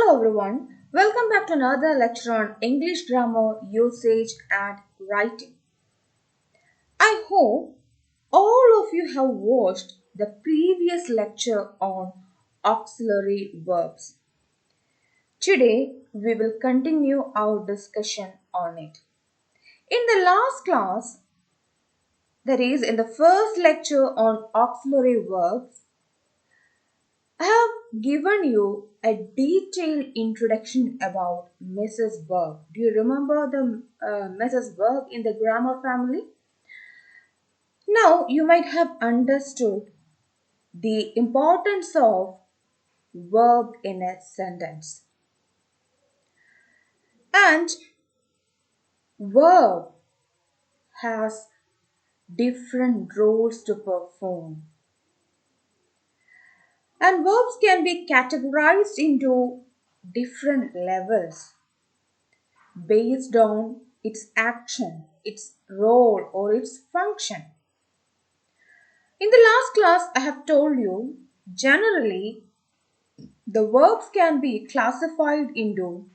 Hello everyone, welcome back to another lecture on English grammar, usage and writing. I hope all of you have watched the previous lecture on auxiliary verbs. Today we will continue our discussion on it. In the last class, that is in the first lecture on auxiliary verbs, I have given you a detailed introduction about Mrs. Verb. Do you remember the Mrs. Verb in the grammar family? Now you might have understood the importance of verb in a sentence. And verb has different roles to perform. And verbs can be categorized into different levels based on its action, its role, or its function. In the last class, I have told you generally the verbs can be classified into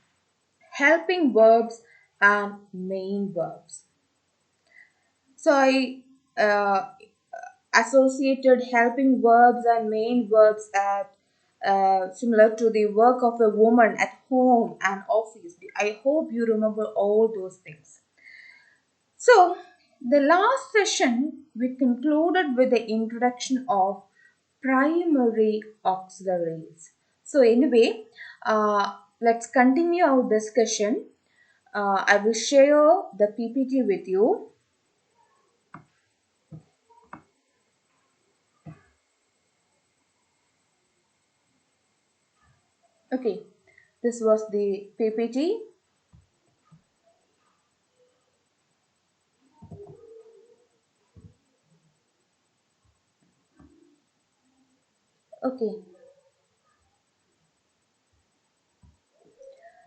helping verbs and main verbs. So I associated helping verbs and main verbs at similar to the work of a woman at home and office. I hope you remember all those things. So, the last session we concluded with the introduction of primary auxiliaries. So, anyway, let's continue our discussion. I will share the PPT with you. Okay, this was the PPT. Okay.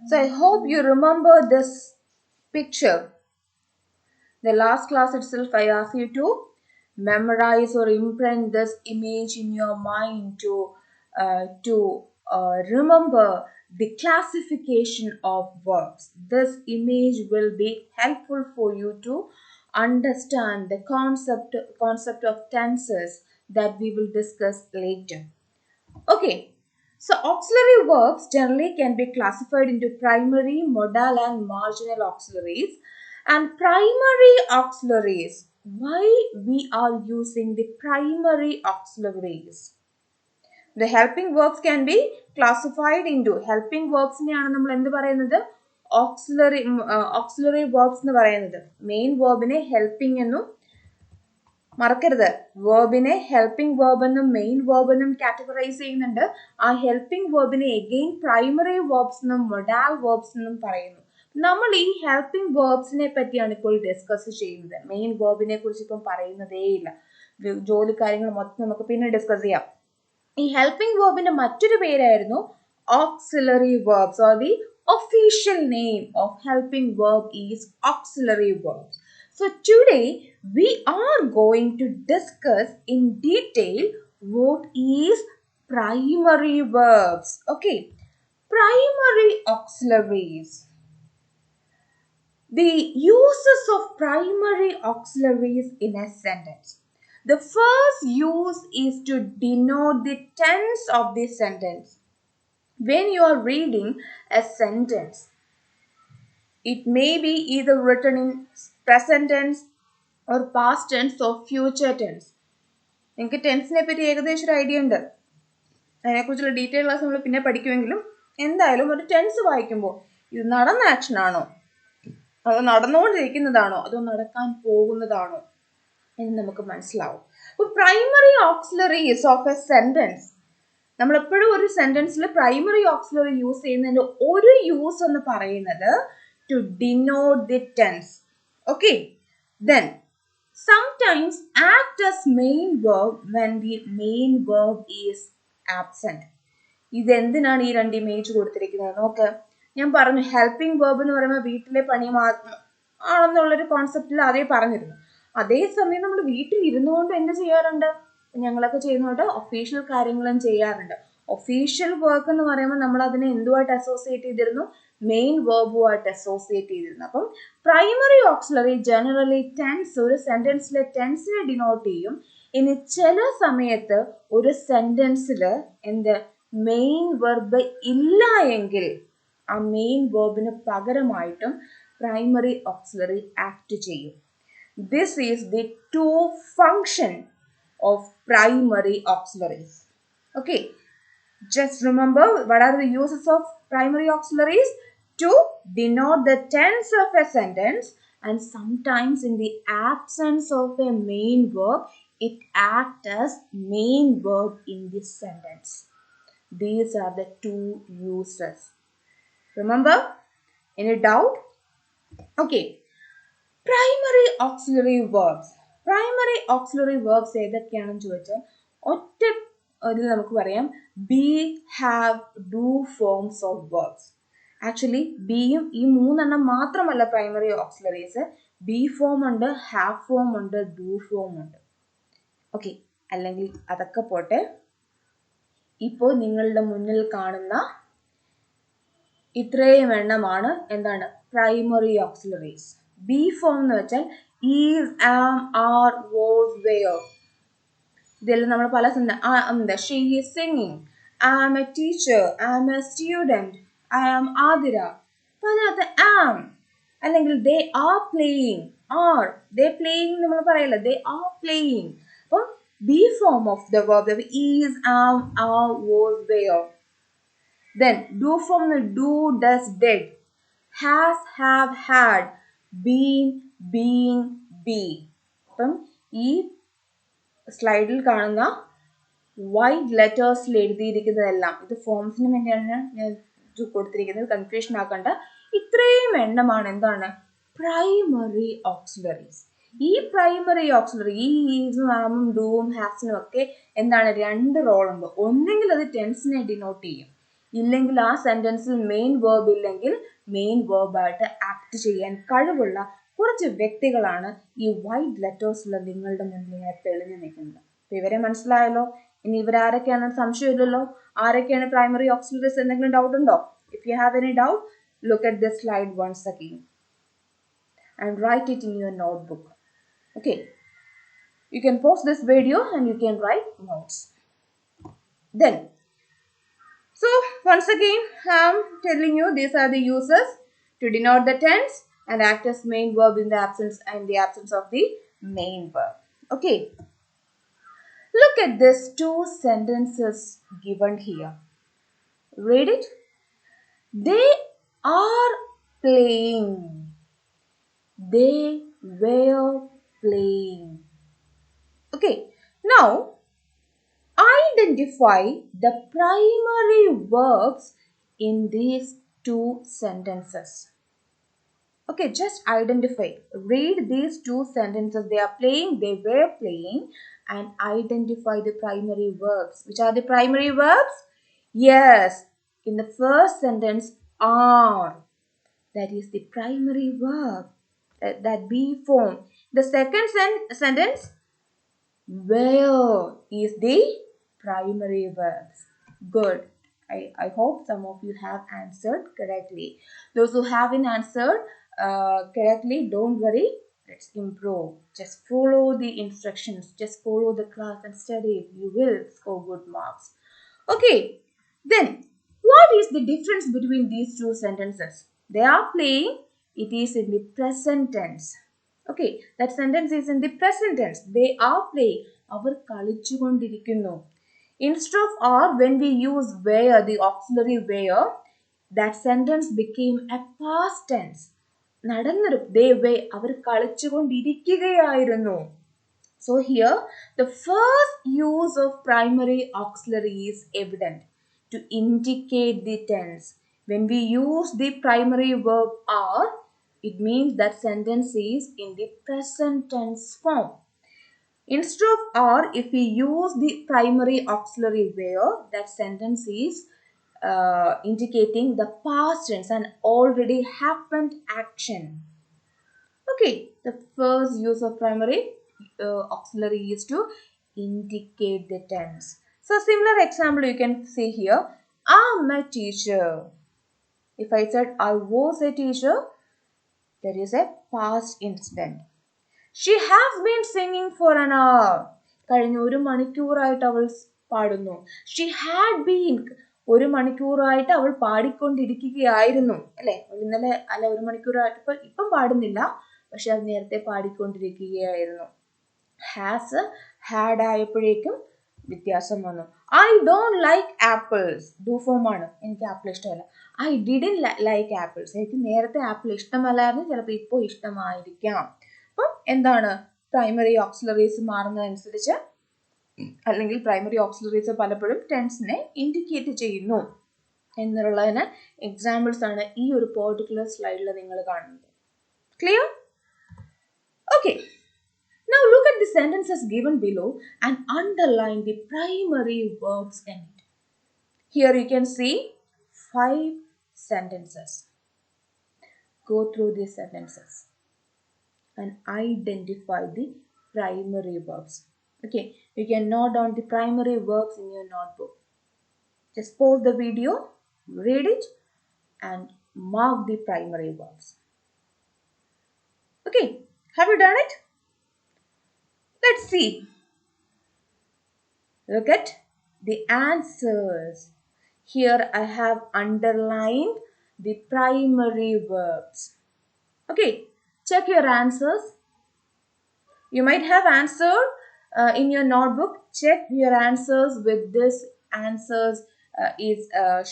So I hope you remember this picture. The last class itself, I asked you to memorize or imprint this image in your mind to remember the classification of verbs. This image will be helpful for you to understand the concept of tenses that we will discuss later. Okay, so auxiliary verbs generally can be classified into primary, modal and marginal auxiliaries. And primary auxiliaries, why we are using the primary auxiliaries? The helping verbs can be classified into helping verbs auxiliary verbs main verb helping മറക്കരുത് വേർബിനെ helping verb എന്നും main verb എന്നും categorise ചെയ്യുന്നുണ്ട്. ആ helping വേർബിനെ again primary verbs എന്നും modal verbs എന്നും പറയുന്നു. നമ്മൾ ഈ ഹെൽപ്പിംഗ് വേർബ്സിനെ പറ്റിയാണ് ഇപ്പോൾ ഡിസ്കസ് ചെയ്യുന്നത്. മെയിൻ വേർബിനെ കുറിച്ച് ഇപ്പം പറയുന്നതേ ഇല്ല. ജോലി കാര്യങ്ങൾ മൊത്തം നമുക്ക് പിന്നെ ഡിസ്കസ് ചെയ്യാം. ഈ ഹെൽപ്പിംഗ് വേർബിന്റെ മറ്റൊരു പേരായിരുന്നു auxiliary verbs or the official name of helping verb is auxiliary verbs. So today we are going to discuss in detail what is primary verbs. Okay, primary auxiliaries. The uses of primary auxiliaries in a sentence. The first use is to denote the tense of the sentence. When you are reading a sentence, it may be either written in present tense or past tense or future tense. നിങ്ങൾക്ക് ടെൻസിനെ പറ്റി ഏകദേശം ഒരു idea ഉണ്ട്. അതിനെക്കുറിച്ചുള്ള detail class നമ്മൾ പിന്നെ പഠിക്കുമെങ്കിലും എന്തായാലും ഒരു ടെൻസ് വായിക്കുമ്പോൾ ഇത് നടന്ന ആക്ഷൻ ആണോ, അതോ നടന്നുകൊണ്ടിരിക്കുന്നതാണോ, അതോ നടക്കാൻ പോകുന്നതാണോ എന്ന് നമുക്ക് മനസ്സിലാവും. അപ്പോൾ primary auxiliaries of A sentence, നമ്മളെപ്പോഴും ഒരു സെന്റൻസിൽ പ്രൈമറി ഓക്സിലറി യൂസ് ചെയ്യുന്നതിന്റെ ഒരു യൂസ് എന്ന് പറയുന്നത് to denote the tense. Okay, then sometimes act as main verb when the main verb is absent. ഇതെന്തിനാണ് ഈ രണ്ട് ഇമേജ് കൊടുത്തിരിക്കുന്നത് നോക്ക്. ഞാൻ പറഞ്ഞു ഹെൽപ്പിംഗ് വേർബ് എന്ന് പറയുമ്പോൾ വീട്ടിലെ പണി ആണെന്നുള്ളൊരു കോൺസെപ്റ്റിൽ അതേ പറഞ്ഞിരുന്നു. അതേസമയം നമ്മൾ വീട്ടിൽ ഇരുന്നുകൊണ്ട് എന്ത് ചെയ്യാറുണ്ട്, ഞങ്ങളൊക്കെ ചെയ്യുന്നതുകൊണ്ട് ഒഫീഷ്യൽ കാര്യങ്ങളും ചെയ്യാറുണ്ട്. ഒഫീഷ്യൽ വർക്ക് എന്ന് പറയുമ്പോൾ നമ്മൾ അതിനെ എന്തുമായിട്ട് അസോസിയേറ്റ് ചെയ്തിരുന്നു? മെയിൻ വേർബുമായിട്ട് അസോസിയേറ്റ് ചെയ്തിരുന്നു. അപ്പം പ്രൈമറി ഓക്സിലറി ജനറലി ടെൻസ് ഒരു സെന്റൻസിലെ ടെൻസിനെ ഡിനോട്ട് ചെയ്യും. ഇനി ചില സമയത്ത് ഒരു സെന്റൻസിൽ എന്ത് മെയിൻ വെർബ് ഇല്ല എങ്കിൽ ആ മെയിൻ വെർബിന് പകരമായിട്ടും പ്രൈമറി ഓക്സിലറി ആക്ട് ചെയ്യും. This is the two function of primary auxiliaries. Okay, just remember what are the uses of primary auxiliaries? To denote the tense of a sentence, and sometimes in the absence of a main verb, it acts as main verb in the sentence. These are the two uses. Remember? Any doubt? Okay. Primary auxiliary verbs. Primary auxiliary verbs ഏതൊക്കെയാണെന്ന് ചോദിച്ചാൽ ഒറ്റ ഇതിൽ നമുക്ക് പറയാം B, have, do forms of verbs. Actually ബിയും ഈ മൂന്നെണ്ണം മാത്രമല്ല പ്രൈമറി ഓക്സിലറീസ്. ബി ഫോം ഉണ്ട്, ഹാവ് ഫോം ഉണ്ട്, ഡു ഫോം ഉണ്ട്. ഓക്കെ, അല്ലെങ്കിൽ അതൊക്കെ പോട്ടെ. ഇപ്പോൾ നിങ്ങളുടെ മുന്നിൽ കാണുന്ന ഇത്രയും എണ്ണമാണ് എന്താണ് പ്രൈമറി ഓക്സിലറീസ്. ബി ഫോം എന്ന് വെച്ചാൽ is, am, are, was, were. ഇതെല്ലാം നമ്മൾ പല എന്താ she is singing, I am a teacher, I am a student, I am Athira. അപ്പൊ അതിനകത്ത് ആം അല്ലെങ്കിൽ they are playing, are they playing നമ്മൾ പറയല്ല, ദേ ആർ പ്ലേയിങ്. അപ്പം be form of the verb is, am, are, was, were. Then do form do, does, did, has, have, had, been, being, be. അപ്പം ഈ സ്ലൈഡിൽ കാണുന്ന white ലെറ്റേഴ്സിൽ എഴുതിയിരിക്കുന്നതെല്ലാം ഇത് ഫോംസിന് വേണ്ടിയാണ് ഞാൻ കൊടുത്തിരിക്കുന്നത്, കൺഫ്യൂഷൻ ആക്കണ്ട. ഇത്രയും എണ്ണമാണ് എന്താണ് പ്രൈമറി ഓക്സിലറീസ്. ഈ പ്രൈമറി ഓക്സിലറി ഈ ഈസും, ആമും, ഡൂവും, ഹാസിനും ഒക്കെ എന്താണ് രണ്ട് റോളുണ്ട്. ഒന്നെങ്കിൽ അത് ടെൻസിനെ ഡിനോട്ട് ചെയ്യും, ഇല്ലെങ്കിൽ ആ സെന്റൻസിൽ മെയിൻ വേർബ് ഇല്ലെങ്കിൽ മെയിൻ വേർബായിട്ട് ആക്ട് ചെയ്യാൻ കഴിവുള്ള കുറച്ച് വ്യക്തികളാണ് ഈ വൈറ്റ് ലെറ്റേഴ്സിൽ നിങ്ങളുടെ മുന്നിൽ ഇങ്ങനെ തെളിഞ്ഞു നിൽക്കുന്നത്. അപ്പൊ ഇവരെ മനസ്സിലായല്ലോ. ഇനി ഇവരാരൊക്കെയാണെന്ന് സംശയമില്ലല്ലോ. ആരൊക്കെയാണ് പ്രൈമറി ഓക്സിലറീസ്? എന്തെങ്കിലും ഡൗട്ട് ഉണ്ടോ? If you have any doubt, look at this slide once again and write it in your notebook. Okay, you can pause this video and you can write notes. Then so once again I'm telling you these are the uses to denote the tense and act as main verb in the absence of the main verb. Okay, look at these two sentences given here. Read it. They are playing. They were playing. Okay, now identify the primary verbs in these two sentences. Okay, just identify. Read these two sentences. They are playing, they were playing, and identify the primary verbs. Which are the primary verbs? Yes, in the first sentence, are. That is the primary verb. That be form. The second sentence, where is the primary verbs. Good. I hope some of you have answered correctly. Those who haven't answered correctly, don't worry. Let's improve. Just follow the instructions. Just follow the class and study. You will score good marks. Okay. Then, what is the difference between these two sentences? They are playing. It is in the present tense. Okay. That sentence is in the present tense. They are playing. അവർ കളിച്ചുകൊണ്ടിരിക്കുന്നു. Instead of are, when we use were, the auxiliary were, that sentence became a past tense. നടന്നൊരു they were, അവർ കളിച്ചുകൊണ്ടിരിക്കുകയായിരുന്നു. So here, the first use of primary auxiliary is evident to indicate the tense. When we use the primary verb are, it means that sentence is in the present tense form. Instead of are, if we use the primary auxiliary were, that sentence is indicating the past tense, an already happened action. Okay, the first use of primary auxiliary is to indicate the tense. So similar example you can see here. I'm a teacher. If I said I was a teacher, there is a past incident. She has been singing for an hour. കഴിഞ്ഞ ഒരു മണിക്കൂറായിട്ട് അവൾ പാടുന്നു. She had been ഒരു മണിക്കൂറായിട്ട് അവൾ പാടിക്കൊണ്ടിരിക്കുകയായിരുന്നു അല്ലെ. ഇന്നലെ അല്ല ഒരു മണിക്കൂറായിട്ട് ഇപ്പം പാടുന്നില്ല, പക്ഷെ അത് നേരത്തെ പാടിക്കൊണ്ടിരിക്കുകയായിരുന്നു. ഹാസ് ഹാഡ് ആയപ്പോഴേക്കും വ്യത്യാസം വന്നു. I don't like apples. Do form ആണ്. എനിക്ക് ആപ്പിൾ ഇഷ്ടമല്ല. I didn't like apples. എനിക്ക് നേരത്തെ ആപ്പിൾ ഇഷ്ടമല്ലായിരുന്നു, ചിലപ്പോൾ ഇപ്പോൾ ഇഷ്ടമായിരിക്കാം. അപ്പം എന്താണ് പ്രൈമറി ഓക്സിലറീസ് മാറുന്നതനുസരിച്ച്, അല്ലെങ്കിൽ പ്രൈമറി ഓക്സിലറീസ് പലപ്പോഴും ടെൻസിനെ ഇൻഡിക്കേറ്റ് ചെയ്യുന്നു എന്നുള്ളതിന് എക്സാമ്പിൾസ് ആണ് ഈ ഒരു പെർട്ടിക്കുലർ സ്ലൈഡിൽ നിങ്ങൾ കാണുന്നത്. Clear? Okay. Now look at the sentences given below and underline the primary verbs in it. Here you can see 5 sentences. Go through these sentences and identify the primary verbs. Okay, you can note down the primary verbs in your notebook. Just pause the video, read it and mark the primary verbs. Okay, have you done it? Let's see. Look at the answers. Here I have underlined the primary verbs. Okay, check your answers. You might have answered in your notebook. Check your answers with this answers is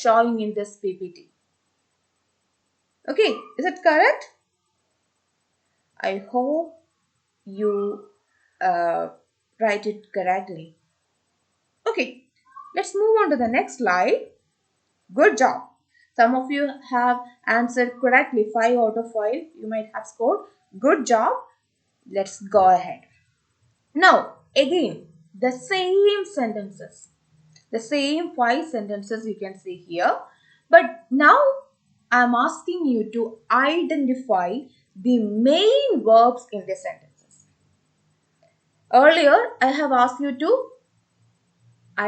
showing in this PPT. Okay, is it correct? I hope you write it correctly. Okay, let's move on to the next slide. Good job. Some of you have answered correctly. 5 out of 5 you might have scored. Good job. Let's go ahead. Now again the same sentences, the same 5 sentences you can see here, but now I am asking you to identify the main verbs in the sentences. Earlier I have asked you to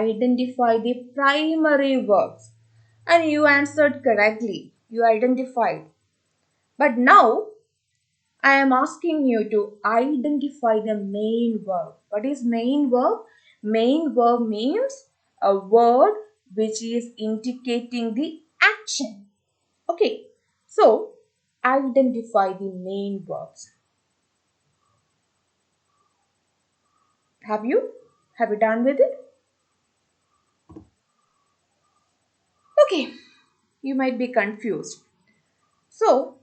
identify the primary verbs and you answered correctly. You identified. But now I am asking you to identify the main verb. What is main verb? Main verb means a word which is indicating the action. Okay, so identify the main verbs. Have you done with it? Okay, you might be confused. So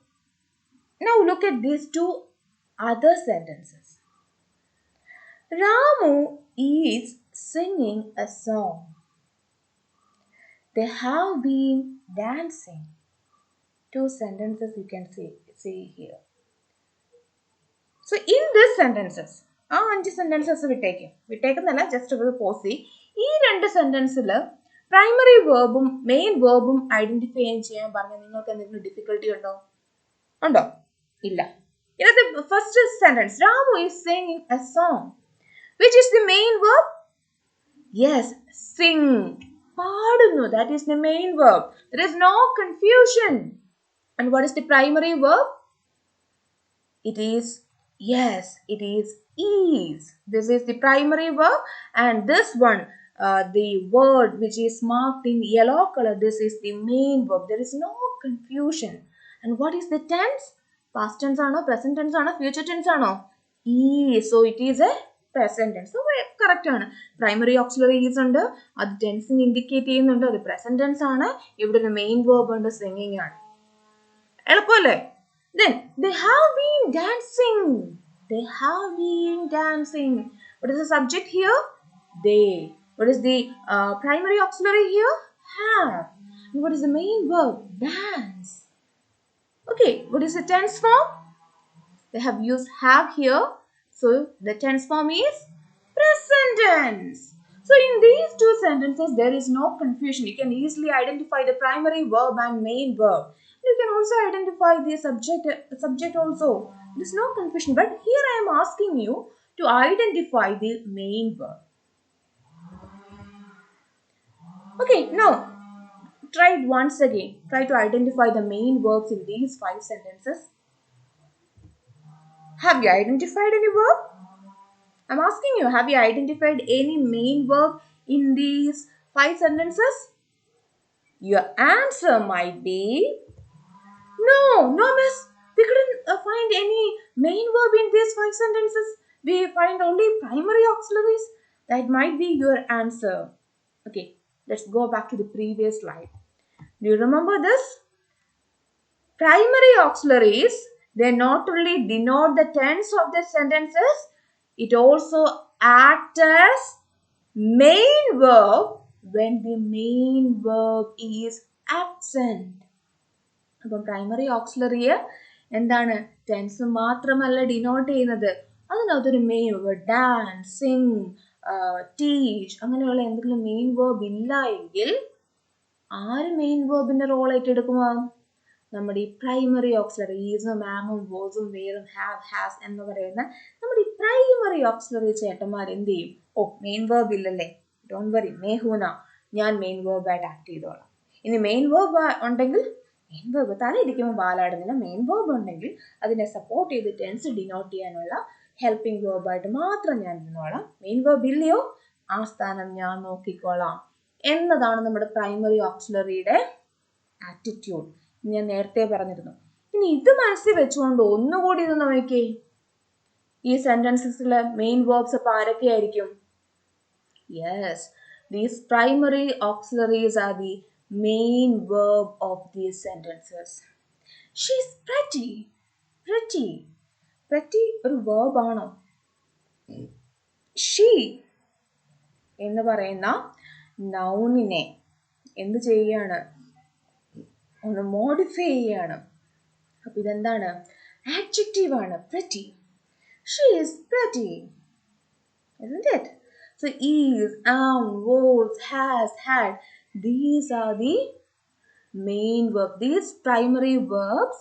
now look at these 2 other sentences. Ramu is singing a song. They have been dancing. 2 sentences you can see here. So in these sentences, 5 sentences വിട്ടേക്കുന്നല്ല, just ഒരു pose ചെയ്യും. ഈ 2 സെന്റൻസിൽ primary വേർബും main വേർബും identify ചെയ്യാൻ പറഞ്ഞാൽ നിങ്ങൾക്ക് എന്തെങ്കിലും difficulty ഉണ്ടോ? ഇല്ല. ഇതിനകത്ത് first sentence Ramu is singing A song. Which is the main verb? Yes, sing. പാടുന്നു. That is the main verb. There is no confusion. And what is the primary verb? It is, yes, it is. This is the primary verb, and this one, the word which is marked in yellow color, this is the main verb. There is no confusion. And what is the tense? Past tense ആണോ, present tense ആണോ, future tense ആണോ? So it is a present tense. So correct ആണ്. Primary auxiliary is ഉണ്ട്, അത് tense indicate ചെയ്യുന്നുണ്ട്, അത് present tense ആണ്. ഇവിടെ ഒരു main verb ഉണ്ട്, singing ആണ്. എളുപ്പമല്ലേ? Then they have been dancing. They have been dancing. What is the subject here? They. What is the primary auxiliary here? Have. And what is the main verb? Dance. Okay, what is the tense form? They have used have here. So the tense form is present tense. So in these 2 sentences, there is no confusion. You can easily identify the primary verb and main verb. You can also identify the subject also. There is no confusion. But here I am asking you to identify the main verb. Okay, now try it once again. Try to identify the main verbs in these 5 sentences. Have you identified any verb? I'm asking you, have you identified any main verb in these 5 sentences? Your answer might be no, miss. We couldn't find any main verb in these 5 sentences. We find only primary auxiliaries. That might be your answer. Okay, let's go back to the previous slide. Do you remember this? Primary auxiliaries, they not only denote the tense of the sentences, it also acts as main verb when the main verb is absent. അപ്പം primary ഓക്സിലറിയെ എന്താണ് tense മാത്രമല്ല denote ചെയ്യുന്നത്, അതിനകത്തൊരു main verb dance, Singh, teach അങ്ങനെയുള്ള എന്തെങ്കിലും main verb ഇല്ല എങ്കിൽ ആര് മെയിൻ വേർബിന്റെ റോൾ ഏറ്റെടുക്കുമോ? നമ്മുടെ ഈ പ്രൈമറി ഓക്സിലറി ഈസും ആമും വോസും വേറും ഹാവ് ഹാസ് എന്ന് പറയുന്ന നമ്മുടെ ഈ പ്രൈമറി ഓക്സിലറി ചേട്ടന്മാർ എന്ത് ചെയ്യും? ഓ മെയിൻ വേർബ് ഇല്ലല്ലേ, ഡോണ്ട് വറി മേഹൂന, ഞാൻ മെയിൻ വേർബായിട്ട് ആക്ട് ചെയ്തോളാം. ഇനി മെയിൻ വേർബ് ഉണ്ടെങ്കിൽ മെയിൻ വേർബ് തലയിരിക്കുമ്പോൾ ബാലാടുന്നില്ല, മെയിൻ വേർബ് ഉണ്ടെങ്കിൽ അതിനെ സപ്പോർട്ട് ചെയ്ത് ടെൻസ് ഡിനോട്ട് ചെയ്യാനുള്ള ഹെൽപ്പിംഗ് വേർബായിട്ട് മാത്രം ഞാൻ ഇരുന്നോളാം. മെയിൻ വേർബ് ഇല്ലയോ ആ സ്ഥാനം ഞാൻ നോക്കിക്കോളാം എന്നതാണ് നമ്മുടെ പ്രൈമറി ഓക്സിലറിയുടെ ആറ്റിറ്റ്യൂഡ്. ഞാൻ നേരത്തെ പറഞ്ഞിരുന്നു. ഇനി ഇത് മനസ്സിൽ വെച്ചുകൊണ്ട് ഒന്നുകൂടി ഇത് നോക്കിക്കേ, ഈ സെന്റൻസസിലെ മെയിൻ വേർബ്സ് അപ്പൊ ആരൊക്കെയായിരിക്കും? Yes, these primary auxiliaries are the main verb of these sentences. She's pretty. Pretty ഒരു verb ആണോ? She എന്ന് പറയുന്ന നൗണിനെ എന്ത് ചെയ്യാണ്? ഒന്ന് മോഡിഫൈ ചെയ്യാണ്. അപ്പൊ ഇതെന്താണ്? ആഡ്ജക്റ്റീവ് ആണ്. pretty. She is pretty, isn't it? So is, am, was, has, had, these are the main verbs. These primary verbs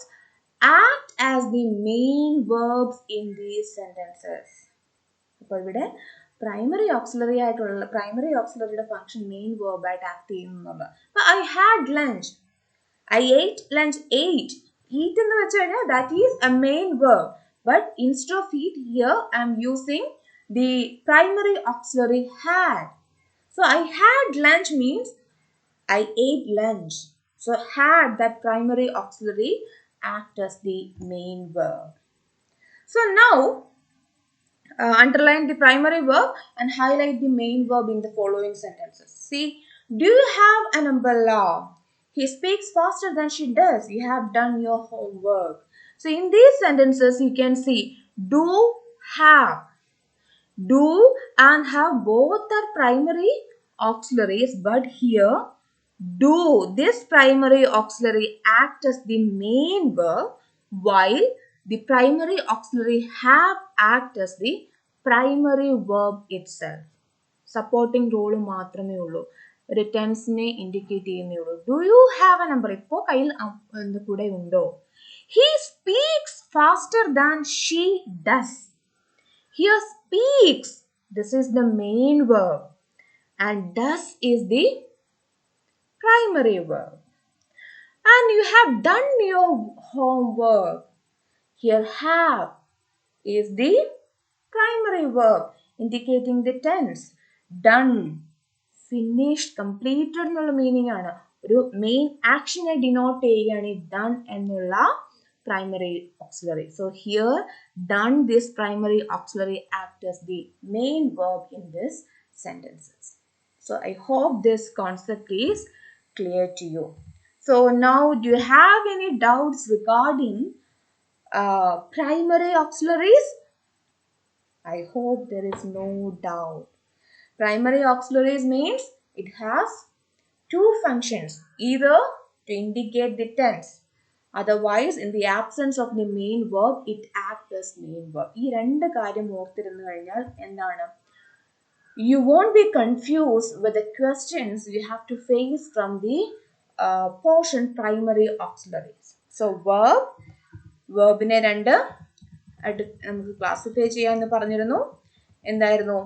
act as the main verbs in these sentences. അപ്പോൾ ഇവിടെ പ്രൈമറി ഓക്സിലറി ആയിട്ടുള്ള primary ഓക്സിലറിയുടെ function main verb ആയിട്ട് act ചെയ്യുന്നുണ്ട്. അപ്പൊ I had lunch, I ate lunch, ate. Eat എന്ന് വെച്ച് കഴിഞ്ഞാൽ that is a main verb. But instead of eat here I am using the primary auxiliary had. So I had lunch means I ate lunch. So had, that primary auxiliary, act as the main verb. So now underline the primary verb and highlight the main verb in the following sentences. See, do you have an umbrella? He speaks faster than she does. You have done your homework. So in these sentences you can see do, have. Do and have both are primary auxiliaries, but here do, this primary auxiliary, act as the main verb, while the primary auxiliary have act as the primary verb itself. Supporting role മാത്രമേ ഉള്ളൂ, ഒരു ടെൻസിനെ indicate ചെയ്യുന്നേ ഉള്ളൂ. Do you have A number, ഇപ്പോൾ കയ്യിൽ കൂടെ ഉണ്ടോ? He speaks faster than she does. Here speaks, this is the main verb, and does is the primary verb. And you have done your homework. Here have is the primary verb indicating the tense. Done, finished, completed എന്നുള്ള meaning ആണ്. ഒരു main ആക്ഷനെ denote ചെയ്യുകയാണ് ഈ done എന്നുള്ള primary auxiliary. So here done, this primary auxiliary act as the main verb in this sentences. So I hope this concept is clear to you. So now do you have any doubts regarding primary auxiliaries? I hope there is no doubt. Primary auxiliaries means it has two functions, either to indicate the tense, otherwise in the absence of the main verb it acts as main verb. ഈ രണ്ട് കാര്യം ഓർത്തിരുന്നു കഴിഞ്ഞാൽ എന്താണ്, you won't be confused with the questions you have to face from the portion primary auxiliaries. So verbനെ രണ്ട് നമുക്ക് classify ചെയ്യാമെന്ന് പറഞ്ഞിരുന്നു. എന്തായിരുന്നു?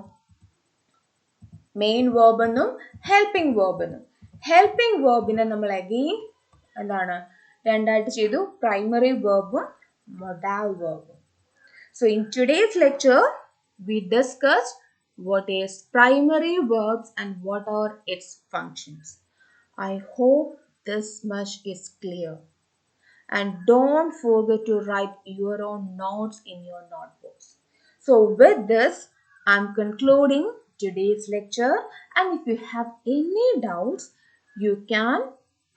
മെയിൻ verb എന്നും ഹെൽപ്പിംഗ് verb എന്നും. ഹെൽപ്പിംഗ് വേർബിനെ നമ്മൾ അഗെയിൻ എന്താണ് രണ്ടായിട്ട് ചെയ്തു, പ്രൈമറി വേർബും മൊഡാൽ വേർബും. So in today's lecture, we discussed what is primary verbs and what are its functions. I hope this much is clear. And don't forget to write your own notes in your notebooks. So with this, I'm concluding today's lecture, and if you have any doubts, you can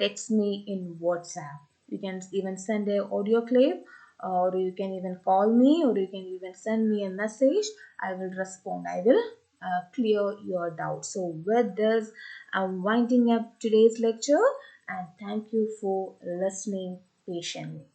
text me in WhatsApp. You can even send an audio clip, or you can even call me, or you can even send me a message. I will respond. I will clear your doubts. So with this, I'm winding up today's lecture, and thank you for listening patiently.